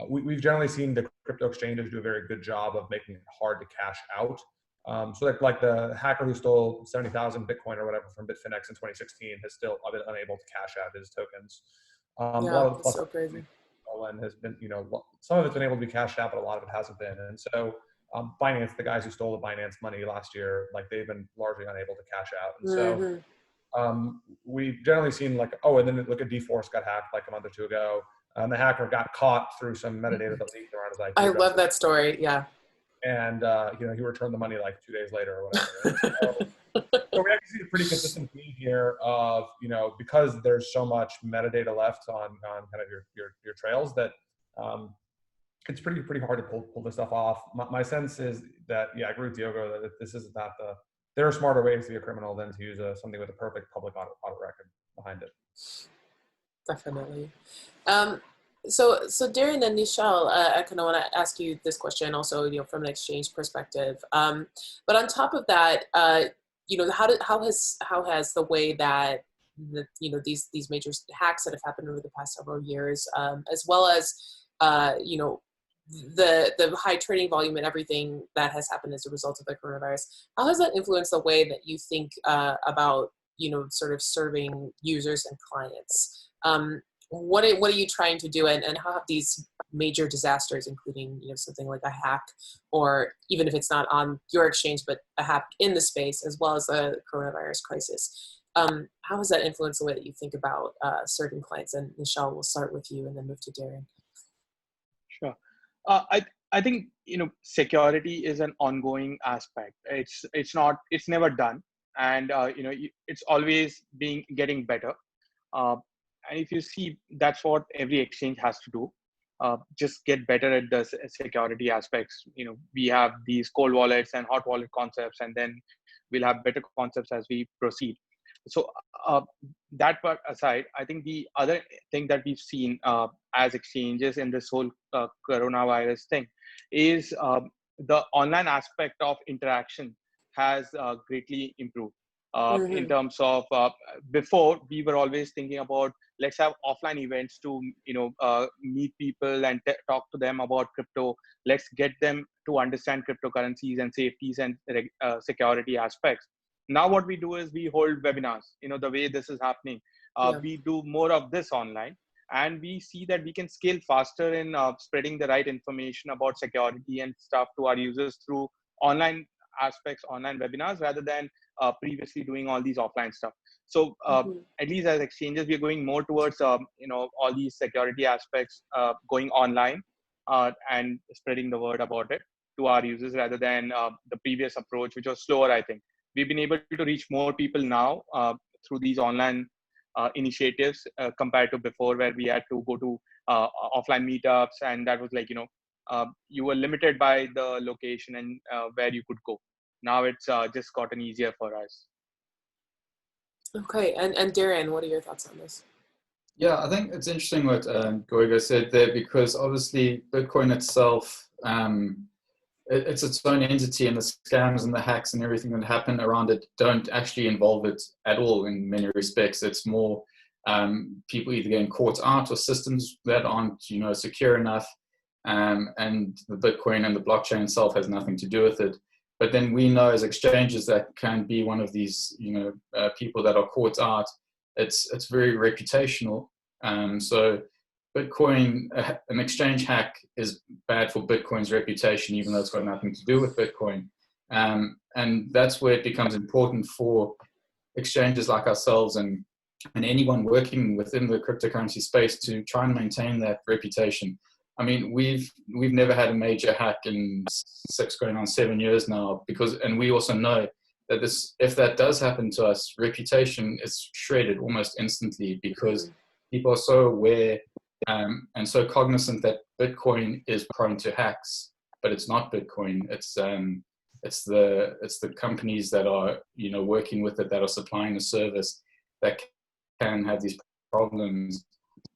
We've generally seen the crypto exchanges do a very good job of making it hard to cash out. So like the hacker who stole 70,000 Bitcoin or whatever from Bitfinex in 2016 has still been unable to cash out his tokens. Yeah, that's so crazy. stolen has been, some of it's been able to be cashed out, but a lot of it hasn't been. And so Binance, the guys who stole the Binance money last year, like they've been largely unable to cash out. And so we've generally seen like, and then look at D-Force got hacked like a month or two ago. And the hacker got caught through some metadata that leaked around his IP. I love that story. Yeah. And, he returned the money like 2 days later or whatever. So we actually see a pretty consistent theme here of, because there's so much metadata left on kind of your trails that it's pretty hard to pull this stuff off. My sense is that, I agree with Diogo that this is not there are smarter ways to be a criminal than to use something with a perfect public audit record behind it. Definitely. So Darryn and Nischal, I kind of want to ask you this question also, from an exchange perspective. But on top of that, how has the way that these major hacks that have happened over the past several years, as well as the high trading volume and everything that has happened as a result of the coronavirus, how has that influenced the way that you think about sort of serving users and clients? What are you trying to do, and how have these major disasters, including something like a hack, or even if it's not on your exchange but a hack in the space, as well as the coronavirus crisis, how has that influenced the way that you think about serving clients? And Nischal, we'll start with you and then move to Darryn. Sure. I think security is an ongoing aspect. It's never done, and it's always getting better. And if you see, that's what every exchange has to do. Just get better at the security aspects. We have these cold wallets and hot wallet concepts, and then we'll have better concepts as we proceed. So that part aside, I think the other thing that we've seen as exchanges in this whole coronavirus thing is the online aspect of interaction has greatly improved. In terms of before, we were always thinking about, let's have offline events to meet people and talk to them about crypto. Let's get them to understand cryptocurrencies and safeties and security aspects. Now what we do is we hold webinars. The way this is happening, we do more of this online, and we see that we can scale faster in spreading the right information about security and stuff to our users through online aspects, online webinars, rather than previously doing all these offline stuff. So at least as exchanges, we're going more towards all these security aspects going online and spreading the word about it to our users, rather than the previous approach, which was slower. I think we've been able to reach more people now through these online initiatives compared to before, where we had to go to offline meetups, and that was like you were limited by the location and where you could go. Now it's just gotten easier for us. Okay, and Darryn, what are your thoughts on this? Yeah, I think it's interesting what Diogo said there, because obviously Bitcoin itself, it's its own entity, and the scams and the hacks and everything that happen around it don't actually involve it at all in many respects. It's more people either getting caught out or systems that aren't secure enough, and the Bitcoin and the blockchain itself has nothing to do with it. But then we know as exchanges that can be one of these people that are caught out. It's very reputational. So Bitcoin, an exchange hack is bad for Bitcoin's reputation, even though it's got nothing to do with Bitcoin. And that's where it becomes important for exchanges like ourselves and anyone working within the cryptocurrency space to try and maintain that reputation. I mean, we've never had a major hack in 6 going on 7 years now, and we also know that if that does happen to us, reputation is shredded almost instantly, because people are so aware and so cognizant that Bitcoin is prone to hacks, but it's not Bitcoin. It's the companies that are working with it, that are supplying the service, that can have these problems.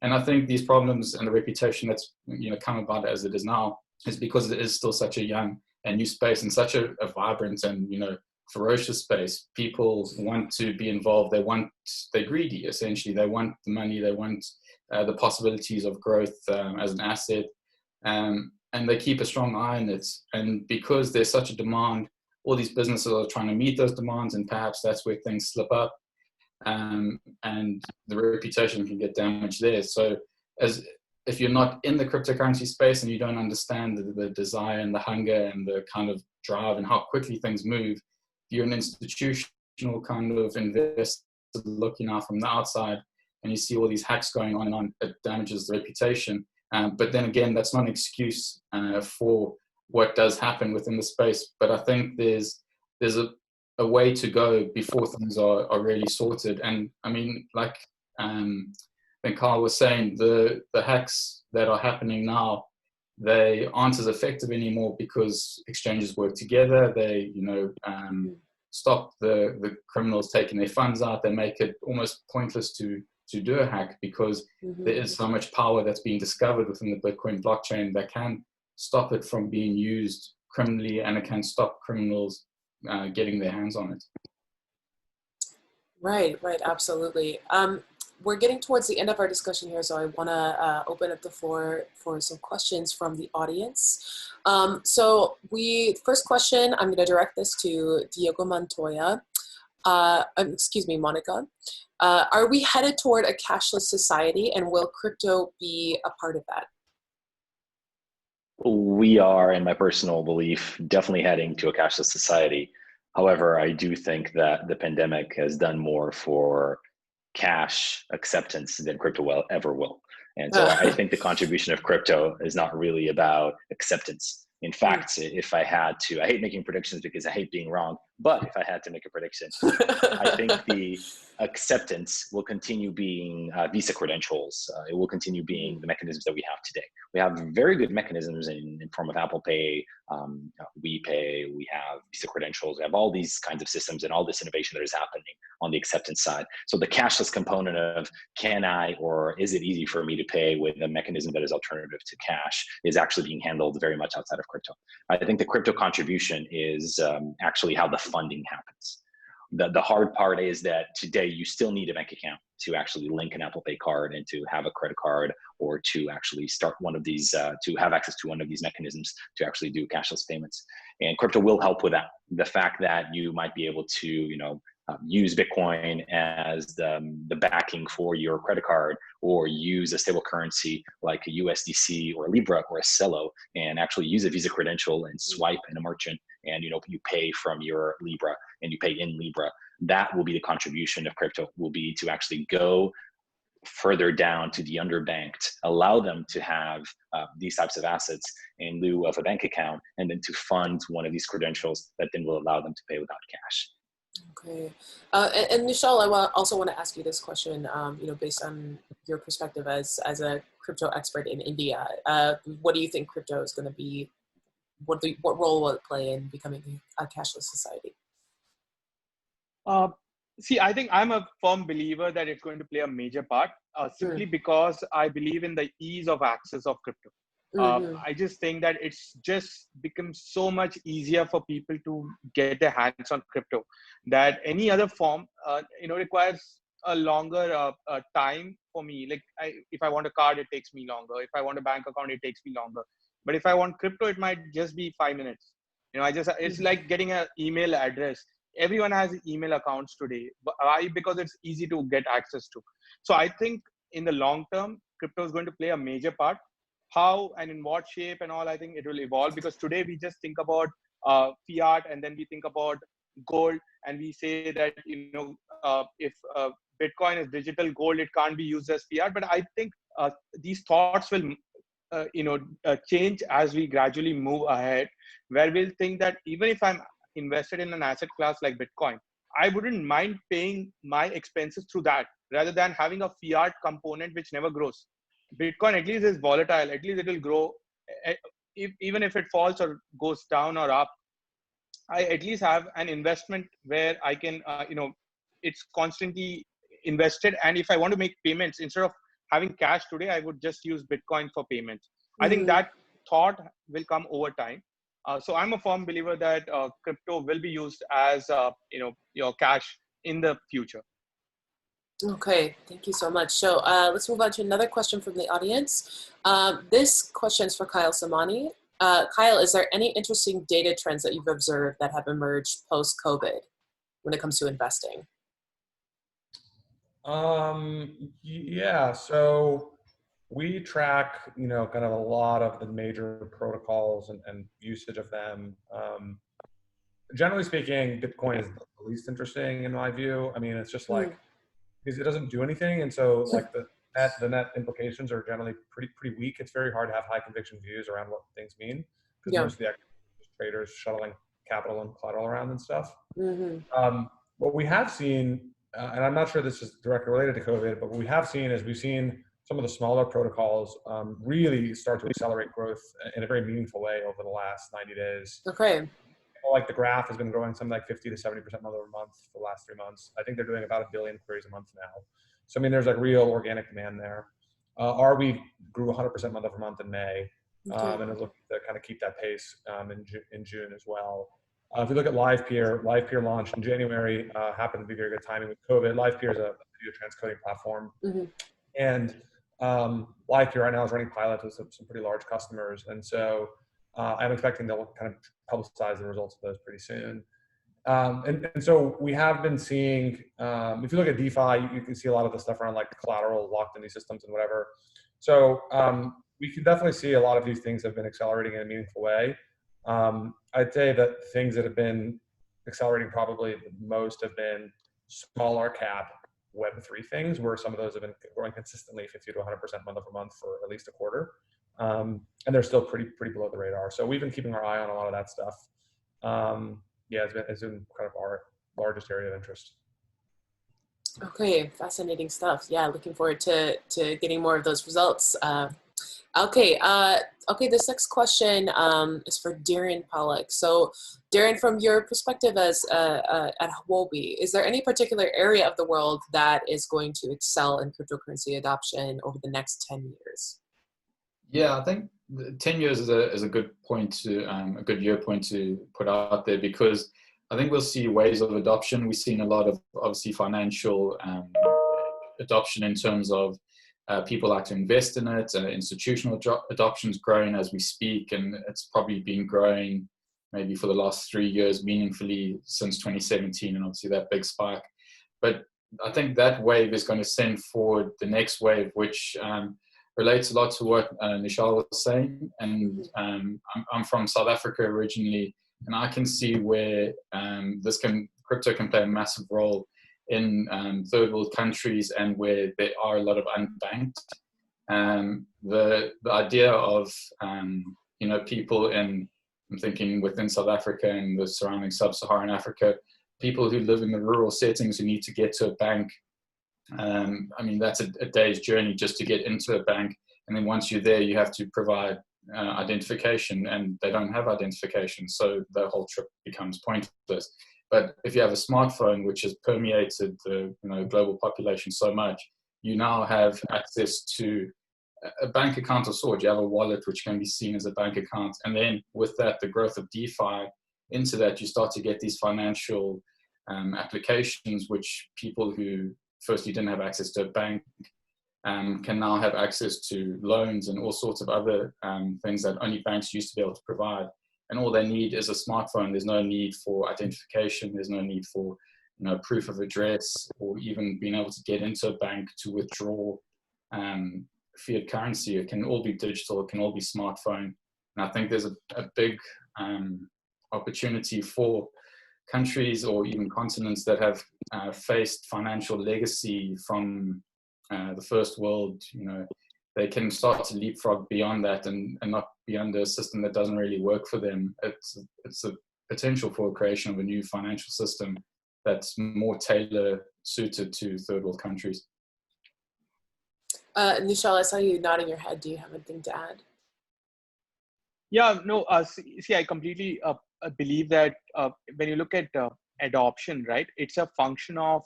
And I think these problems and the reputation that's come about as it is now is because it is still such a young and new space, and such a vibrant and ferocious space. People want to be involved. They're greedy, essentially. They want the money. They want the possibilities of growth as an asset, and they keep a strong eye on it. And because there's such a demand, all these businesses are trying to meet those demands, and perhaps that's where things slip up. And the reputation can get damaged there. So as if you're not in the cryptocurrency space and you don't understand the desire and the hunger and the kind of drive and how quickly things move, you're an institutional kind of investor looking out from the outside and you see all these hacks going on and on, it damages the reputation. But then again, that's not an excuse for what does happen within the space. But I think there's a way to go before things are really sorted. And I mean, like I think Carl was saying, the hacks that are happening now, they aren't as effective anymore because exchanges work together. They, stop the criminals taking their funds out. They make it almost pointless to do a hack because there is so much power that's being discovered within the Bitcoin blockchain that can stop it from being used criminally, and it can stop criminals getting their hands on it. Right, absolutely. We're getting towards the end of our discussion here, so I want to open up the floor for some questions from the audience. First question, I'm going to direct this to Diogo Montoya. Monica. Are we headed toward a cashless society, and will crypto be a part of that? We are, in my personal belief, definitely heading to a cashless society. However, I do think that the pandemic has done more for cash acceptance than crypto ever will. And so I think the contribution of crypto is not really about acceptance. In fact, if I had to, I hate making predictions because I hate being wrong, but if I had to make a prediction, I think the acceptance will continue being Visa credentials. It will continue being the mechanisms that we have today. We have very good mechanisms in form of Apple Pay, WePay, we have Visa credentials, we have all these kinds of systems and all this innovation that is happening on the acceptance side. So the cashless component of can I, or is it easy for me to pay with a mechanism that is alternative to cash is actually being handled very much outside of crypto. I think the crypto contribution is actually how the funding happens. The hard part is that today you still need a bank account to actually link an Apple Pay card and to have a credit card, or to actually start one of these, to have access to one of these mechanisms to actually do cashless payments. And crypto will help with that. The fact that you might be able to, use Bitcoin as the backing for your credit card, or use a stable currency like a USDC or Libra or a Celo, and actually use a Visa credential and swipe in a merchant, and you pay from your Libra and you pay in Libra. That will be the contribution of crypto, will be to actually go further down to the underbanked, allow them to have these types of assets in lieu of a bank account, and then to fund one of these credentials that then will allow them to pay without cash. Okay, and Nischal, I also want to ask you this question. Based on your perspective as a crypto expert in India, what do you think crypto is going to be? What role will it play in becoming a cashless society? See, I think I'm a firm believer that it's going to play a major part, simply because I believe in the ease of access of crypto. I just think that it's just become so much easier for people to get their hands on crypto, that any other form, requires a longer time for me. Like if I want a card, it takes me longer. If I want a bank account, it takes me longer. But if I want crypto, it might just be 5 minutes. It's like getting an email address. Everyone has email accounts today. Why? Because it's easy to get access to. So I think in the long term, crypto is going to play a major part. How and in what shape and all, I think it will evolve, because today we just think about fiat, and then we think about gold, and we say that, if Bitcoin is digital gold, it can't be used as fiat. But I think these thoughts will change as we gradually move ahead, where we'll think that even if I'm invested in an asset class like Bitcoin, I wouldn't mind paying my expenses through that rather than having a fiat component which never grows. Bitcoin at least is volatile. At least it will grow. Even if it falls or goes down or up, I at least have an investment where I can, it's constantly invested. And if I want to make payments, instead of having cash today, I would just use Bitcoin for payments. I think that thought will come over time. So I'm a firm believer that crypto will be used as, your cash in the future. Okay, thank you so much. So let's move on to another question from the audience. This question is for Kyle Samani. Kyle, is there any interesting data trends that you've observed that have emerged post-COVID when it comes to investing? Yeah, so we track, kind of a lot of the major protocols and usage of them. Generally speaking, Bitcoin is the least interesting in my view. I mean, it's just like, because it doesn't do anything. And so like the net implications are generally pretty weak. It's very hard to have high conviction views around what things mean, because most of the traders shuttling capital and collateral around and stuff. What we have seen, and I'm not sure this is directly related to COVID, but what we have seen is we've seen some of the smaller protocols really start to accelerate growth in a very meaningful way over the last 90 days. Okay. Like the graph has been growing something like 50 to 70% month over month for the last 3 months. I think they're doing about 1 billion queries a month now. So, I mean, there's like real organic demand there. Arby grew 100% month over month in May, and is looking to kind of keep that pace in June as well. If you look at LivePeer launched in January, happened to be very good timing with COVID. LivePeer is a video transcoding platform. And LivePeer right now is running pilots with some pretty large customers. And so I'm expecting they'll kind of publicize the results of those pretty soon. And so we have been seeing, if you look at DeFi, you can see a lot of the stuff around like collateral locked in these systems and whatever. So we can definitely see a lot of these things have been accelerating in a meaningful way. I'd say that things that have been accelerating probably the most have been smaller cap Web3 things, where some of those have been growing consistently 50 to 100% month over month for at least a quarter. And they're still pretty below the radar. So we've been keeping our eye on a lot of that stuff. It's been kind of our largest area of interest. Okay, fascinating stuff. Yeah, looking forward to getting more of those results. Okay, this next question is for Darryn Pollock. So Darryn, from your perspective as at Huobi, is there any particular area of the world that is going to excel in cryptocurrency adoption over the next 10 years? Yeah, I think 10 years is a good point to a good year point to put out there, because I think we'll see waves of adoption. We've seen a lot of obviously financial adoption in terms of people like to invest in it. Institutional adoption is growing as we speak, and it's probably been growing maybe for the last 3 years meaningfully since 2017, and obviously that big spike. But I think that wave is going to send forward the next wave, which relates a lot to what Nischal was saying. And I'm from South Africa originally, and I can see where crypto can play a massive role in third world countries and where there are a lot of unbanked. The idea of people in, I'm thinking within South Africa and the surrounding sub-Saharan Africa, people who live in the rural settings who need to get to a bank. I mean, that's a day's journey just to get into a bank. And then once you're there, you have to provide identification, and they don't have identification. So the whole trip becomes pointless. But if you have a smartphone, which has permeated the global population so much, you now have access to a bank account of sorts. You have a wallet, which can be seen as a bank account. And then with that, the growth of DeFi, into that, you start to get these financial applications, which people who firstly didn't have access to a bank can now have access to loans and all sorts of other things that only banks used to be able to provide. And all they need is a smartphone. There's no need for identification. There's no need for proof of address, or even being able to get into a bank to withdraw fiat currency. It can all be digital. It can all be smartphone. And I think there's a big opportunity for countries or even continents that have faced financial legacy from the first world. They can start to leapfrog beyond that and not be under a system that doesn't really work for them. It's a potential for a creation of a new financial system that's more tailor suited to third world countries. Nischal, I saw you nodding your head. Do you have anything to add? Yeah, no, see, I completely believe that when you look at adoption, right, it's a function of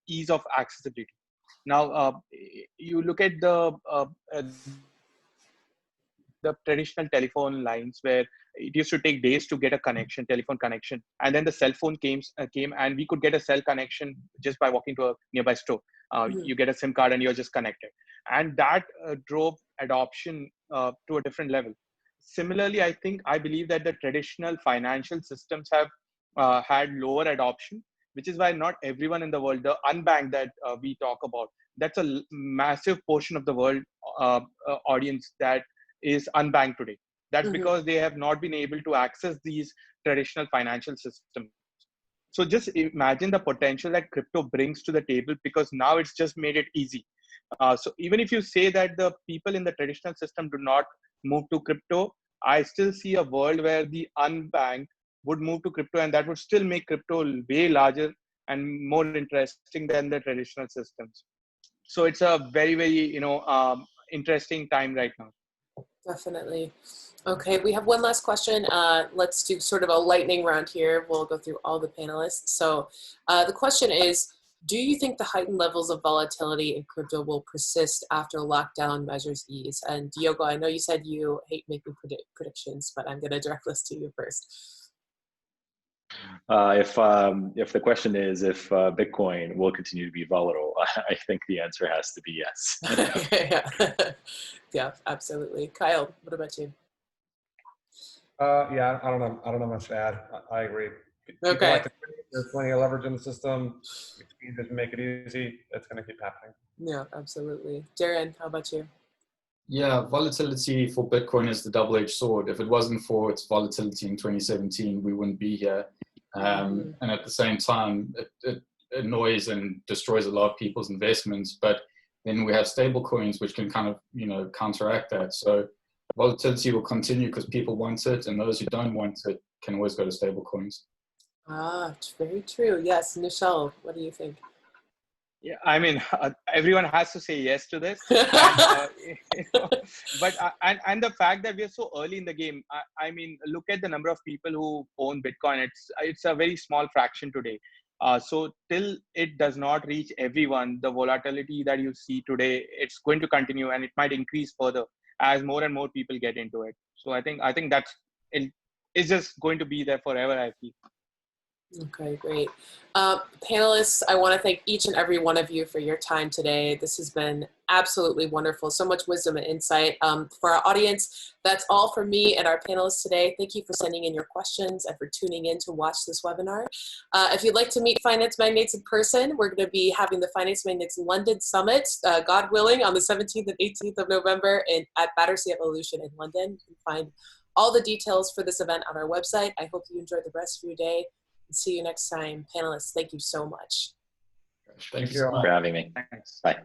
ease of accessibility. Now, you look at the traditional telephone lines where it used to take days to get a telephone connection. And then the cell phone came and we could get a cell connection just by walking to a nearby store. You get a SIM card and you're just connected. And that drove adoption to a different level. Similarly, I believe that the traditional financial systems have had lower adoption, which is why not everyone in the world, the unbanked that we talk about, that's a massive portion of the world audience that is unbanked today. That's because they have not been able to access these traditional financial systems. So just imagine the potential that crypto brings to the table, because now it's just made it easy. So even if you say that the people in the traditional system do not move to crypto, I still see a world where the unbanked would move to crypto, and that would still make crypto way larger and more interesting than the traditional systems. So it's a very, very, interesting time right now. Definitely. Okay, we have one last question. Let's do sort of a lightning round here. We'll go through all the panelists. So the question is, do you think the heightened levels of volatility in crypto will persist after lockdown measures ease? And Diogo, I know you said you hate making predictions, but I'm going to direct this to you first. If the question is if Bitcoin will continue to be volatile, I think the answer has to be yes. Yeah, absolutely. Kyle, what about you? Yeah, I don't know much to add. I agree. People like to think there's plenty of leverage in the system. Exchanges make it easy. It's going to keep happening. Yeah, absolutely. Darryn, how about you? Yeah, volatility for Bitcoin is the double-edged sword. If it wasn't for its volatility in 2017, we wouldn't be here. And at the same time, it annoys and destroys a lot of people's investments. But then we have stable coins, which can kind of, counteract that. So volatility will continue because people want it, and those who don't want it can always go to stable coins. Very true. Yes. Nischal, what do you think? Yeah, I mean, everyone has to say yes to this. But the fact that we are so early in the game, I mean, look at the number of people who own Bitcoin. It's a very small fraction today. So till it does not reach everyone, the volatility that you see today, it's going to continue, and it might increase further as more and more people get into it. So I think it's just going to be there forever, I feel. Okay, great. Panelists, I want to thank each and every one of you for your time today. This has been absolutely wonderful. So much wisdom and insight. For our audience, that's all for me and our panelists today. Thank you for sending in your questions and for tuning in to watch this webinar. If you'd like to meet Finance Magnates in person, we're going to be having the Finance Magnates London Summit, God willing, on the 17th and 18th of November at Battersea Evolution in London. You can find all the details for this event on our website. I hope you enjoy the rest of your day. See you next time. Panelists, thank you so much. Thank you so much for having me. Thanks. Bye.